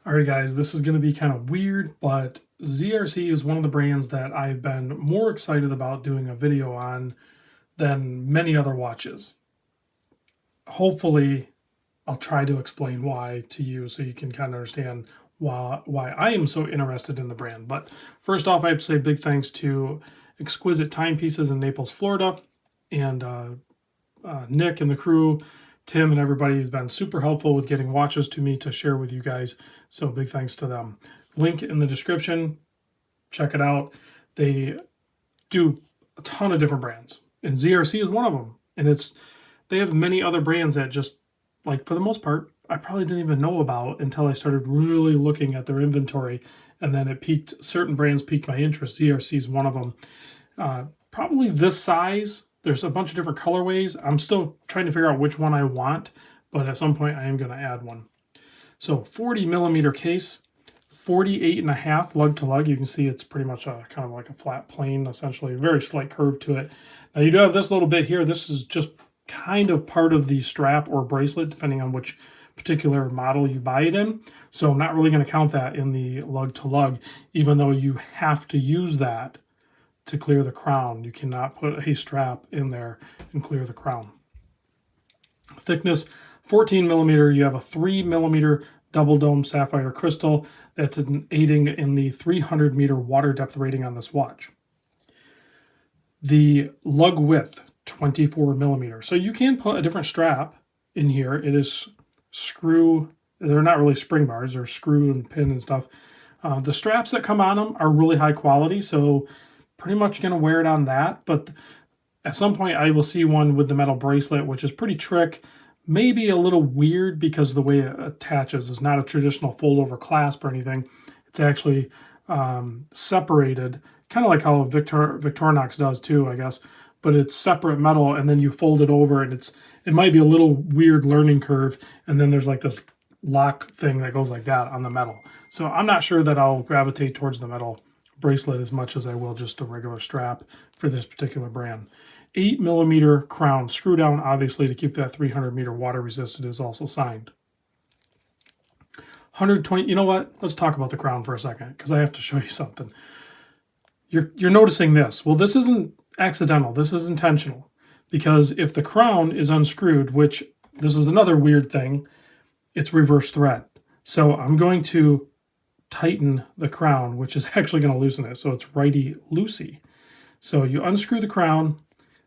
All right, guys, this is going to be kind of weird, but ZRC is one of the brands that I've been more excited about doing a video on than many other watches. Hopefully, I'll try to explain why to you so you can kind of understand why I am so interested in the brand. But first off, I have to say big thanks to Exquisite Timepieces in Naples, Florida, and Nick and the crew, Tim and everybody has been super helpful with getting watches to me to share with you guys. So big thanks to them. Link in the description. Check it out. They do a ton of different brands, and ZRC is one of them. And they have many other brands that just, like, for the most part, I probably didn't even know about until I started really looking at their inventory, and then certain brands piqued my interest. ZRC is one of them. Probably this size. There's a bunch of different colorways. I'm still trying to figure out which one I want, but at some point I am going to add one. So 40 millimeter case, 48.5 lug to lug. You can see it's pretty much kind of like a flat plane, essentially, very slight curve to it. Now you do have this little bit here. This is just kind of part of the strap or bracelet, depending on which particular model you buy it in. So I'm not really going to count that in the lug to lug, even though you have to use that to clear the crown. You cannot put a strap in there and clear the crown. Thickness 14 millimeter. You have a 3 millimeter double dome sapphire crystal that's aiding in the 300 meter water depth rating on this watch. The lug width 24 millimeter. So you can put a different strap in here. It is screw. They're not really spring bars. They're screw and pin and stuff. The straps that come on them are really high quality, so pretty much going to wear it on that. But at some point I will see one with the metal bracelet, which is pretty trick, maybe a little weird because the way it attaches is not a traditional fold over clasp or anything. It's actually separated, kind of like how Victorinox does too, I guess, but it's separate metal, and then you fold it over, and it might be a little weird learning curve, and then there's like this lock thing that goes like that on the metal. So I'm not sure that I'll gravitate towards the metal bracelet as much as I will just a regular strap for this particular brand. 8 millimeter crown, screw down obviously to keep that 300 meter water resistant, is also signed. 120. You know what? Let's talk about the crown for a second, because I have to show you something. You're noticing this. Well, this isn't accidental. This is intentional, because if the crown is unscrewed, which this is another weird thing, it's reverse thread. So I'm going to tighten the crown, which is actually going to loosen it. So it's righty-loosey. So you unscrew the crown,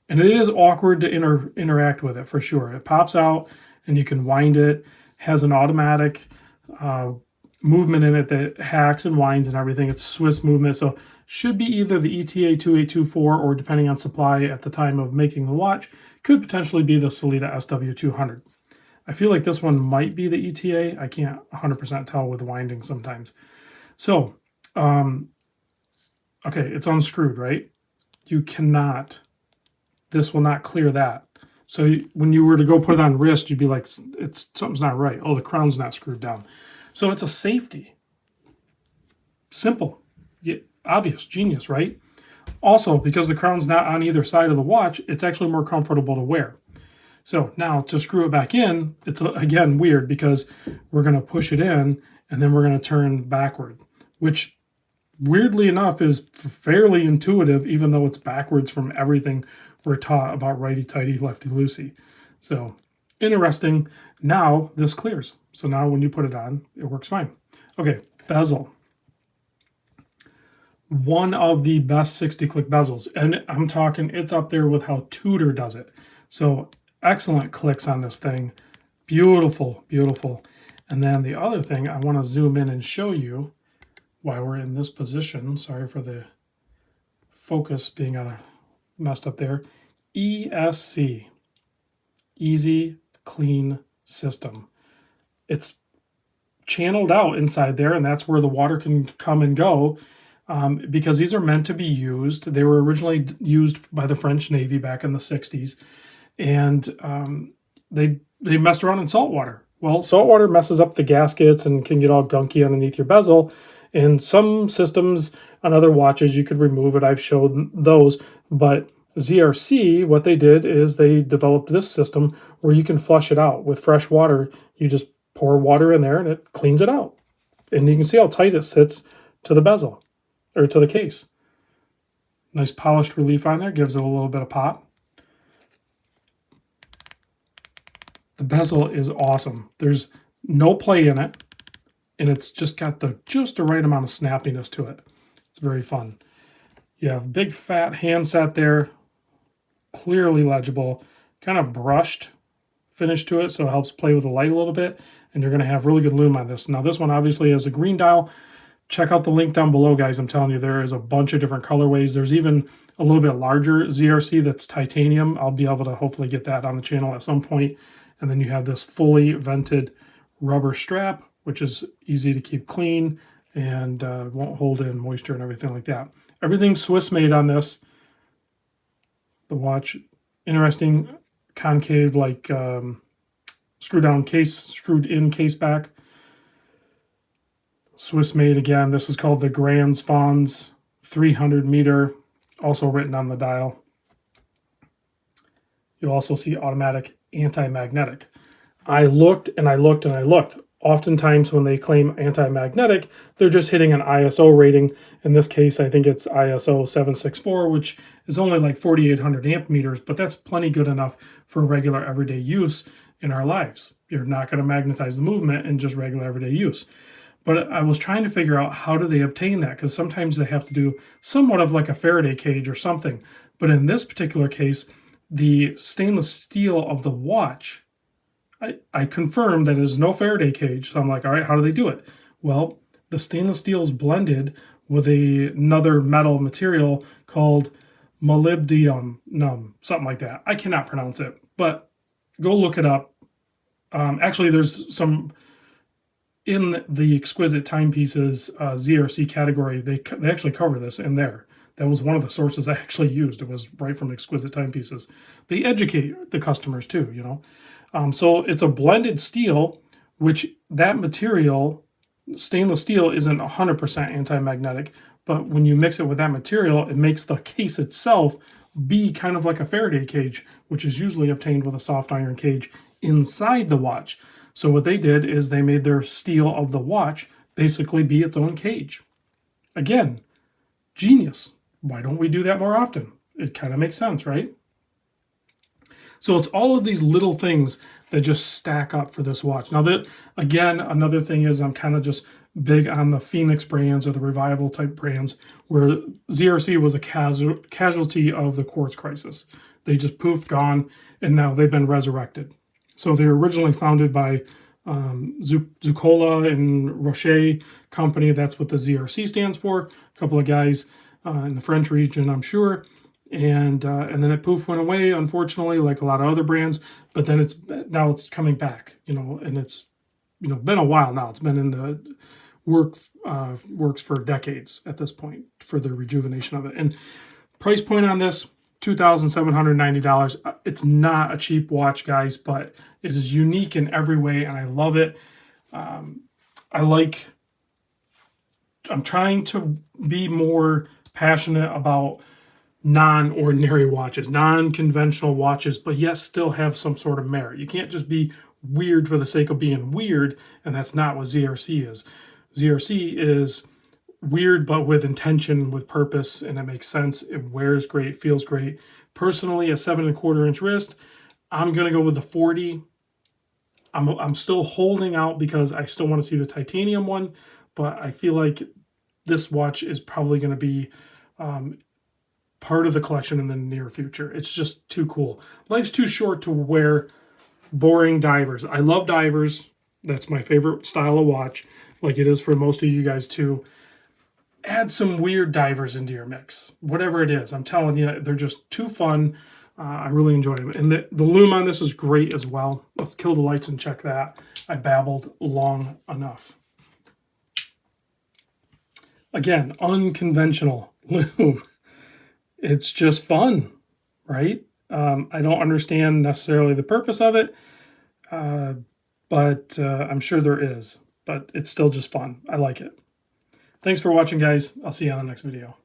and it is awkward to interact with it for sure. It pops out, and you can wind it. Has an automatic movement in it that hacks and winds and everything. It's Swiss movement, so should be either the ETA 2824 or, depending on supply at the time of making the watch, could potentially be the Sellita SW200. I feel like this one might be the ETA. I can't 100% tell with winding sometimes. So, okay, it's unscrewed, right? You cannot, this will not clear that. So when you were to go put it on wrist, you'd be like, something's not right. Oh, the crown's not screwed down. So it's a safety. Simple, obvious, genius, right? Also, because the crown's not on either side of the watch, it's actually more comfortable to wear. So now to screw it back in, it's again weird, because we're going to push it in and then we're going to turn backward, which weirdly enough is fairly intuitive, even though it's backwards from everything we're taught about righty-tighty, lefty-loosey. So interesting. Now this clears. So now when you put it on, it works fine. Okay, bezel. One of the best 60-click bezels. And I'm talking, it's up there with how Tudor does it. So excellent clicks on this thing. Beautiful, beautiful. And then the other thing, I want to zoom in and show you while we're in this position. Sorry for the focus being messed up there. ESC, Easy Clean System. It's channeled out inside there, and that's where the water can come and go, because these are meant to be used. They were originally used by the French Navy back in the 60s, and they messed around in salt water. Well, salt water messes up the gaskets and can get all gunky underneath your bezel. In some systems on other watches, you could remove it. I've showed those, but ZRC, what they did is they developed this system where you can flush it out with fresh water. You just pour water in there and it cleans it out. And you can see how tight it sits to the bezel, or to the case. Nice polished relief on there, gives it a little bit of pop. The bezel is awesome. There's no play in it, and it's just got just the right amount of snappiness to it. It's very fun. You have big fat handset there, clearly legible, kind of brushed finish to it, so it helps play with the light a little bit, and you're going to have really good lume on this. Now this one obviously has a green dial. Check out the link down below, guys. I'm telling you, there is a bunch of different colorways. There's even a little bit larger ZRC that's titanium. I'll be able to hopefully get that on the channel at some point. And then you have this fully vented rubber strap, which is easy to keep clean and won't hold in moisture and everything like that. Everything's Swiss made on this. The watch, interesting concave, like screwed in case back. Swiss made again. This is called the Grans Fons 300 meter, also written on the dial. You'll also see automatic anti-magnetic. I looked and I looked and I looked. Oftentimes when they claim anti-magnetic, they're just hitting an ISO rating. In this case, I think it's ISO 764, which is only like 4,800 amp meters, but that's plenty good enough for regular everyday use in our lives. You're not going to magnetize the movement in just regular everyday use. But I was trying to figure out how do they obtain that, because sometimes they have to do somewhat of like a Faraday cage or something. But in this particular case, the stainless steel of the watch, I confirmed that there's no Faraday cage. So I'm like, all right, how do they do it? Well, the stainless steel is blended with another metal material called molybdenum, something like that. I cannot pronounce it, but go look it up. Actually, there's some in the Exquisite Timepieces ZRC category. They actually cover this in there. That was one of the sources I actually used. It was right from Exquisite Timepieces. They educate the customers too, you know. So it's a blended steel, which that material, stainless steel, isn't 100% anti-magnetic, but when you mix it with that material, it makes the case itself be kind of like a Faraday cage, which is usually obtained with a soft iron cage inside the watch. So what they did is they made their steel of the watch basically be its own cage. Again, genius. Why don't we do that more often? It kind of makes sense, right? So it's all of these little things that just stack up for this watch. Now, again, another thing is I'm kind of just big on the Phoenix brands or the Revival type brands, where ZRC was a casualty of the quartz crisis. They just poofed, gone, and now they've been resurrected. So they were originally founded by Zuccola and Rocher Company. That's what the ZRC stands for. A couple of guys in the French region, I'm sure. And then it poof went away, unfortunately, like a lot of other brands. But then now it's coming back, you know, and it's, you know, been a while now. It's been in the works for decades at this point for the rejuvenation of it. And price point on this, $2,790. It's not a cheap watch, guys, but it is unique in every way, and I love it. I'm trying to be more passionate about non-ordinary watches, non-conventional watches, but yet still have some sort of merit. You can't just be weird for the sake of being weird, and that's not what ZRC is. ZRC is weird, but with intention, with purpose, and it makes sense. It wears great, feels great. Personally, a 7.25-inch wrist, I'm going to go with the 40. I'm still holding out because I still want to see the titanium one, but I feel like this watch is probably going to be part of the collection in the near future. It's just too cool. Life's too short to wear boring divers. I love divers. That's my favorite style of watch, like it is for most of you guys too. Add some weird divers into your mix, whatever it is. I'm telling you, they're just too fun. I really enjoy them. And the lume on this is great as well. Let's kill the lights and check that. I babbled long enough. Again, unconventional lume. It's just fun, right? I don't understand necessarily the purpose of it, but I'm sure there is. But it's still just fun. I like it. Thanks for watching, guys. I'll see you on the next video.